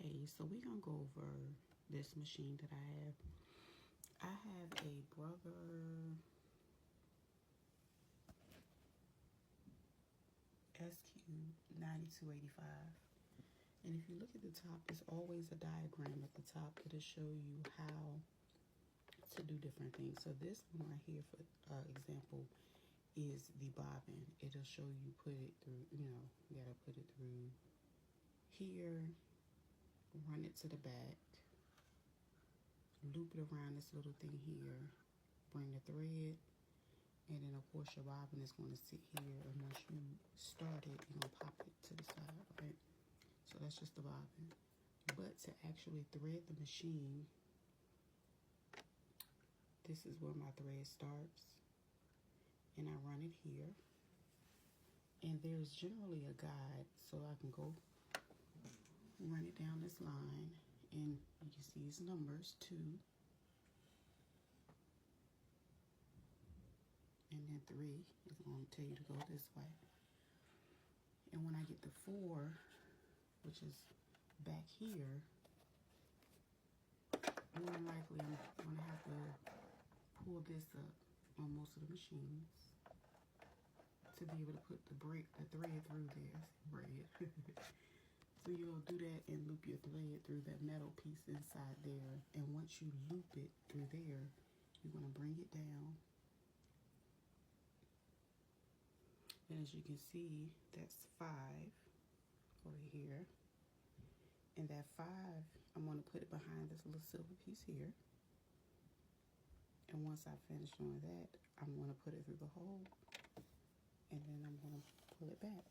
Okay, so we're gonna go over this machine that I have. I have a Brother SQ9285. And if you look at the top, there's always a diagram at the top that'll show you how to do different things. So this one right here, for example, is the bobbin. It'll show you put it through, you gotta put it through here, run it to the back, loop it around this little thing here, bring the thread, and then of course your bobbin is going to sit here, and once you start it, you're going to pop it to the side, right? So that's just the bobbin. But to actually thread the machine, this is where my thread starts, and I run it here, and there's generally a guide, so I can go run it down this line, and you can see these numbers 2 and then 3 is going to tell you to go this way. And when I get to 4, which is back here, more than likely I'm going to have to pull this up on most of the machines to be able to put the thread through there. So you'll do that and loop your thread through that metal piece inside there. And once you loop it through there, you're going to bring it down. And as you can see, that's 5 over here. And that 5, I'm going to put it behind this little silver piece here. And once I finish doing that, I'm going to put it through the hole. And then I'm going to pull it back.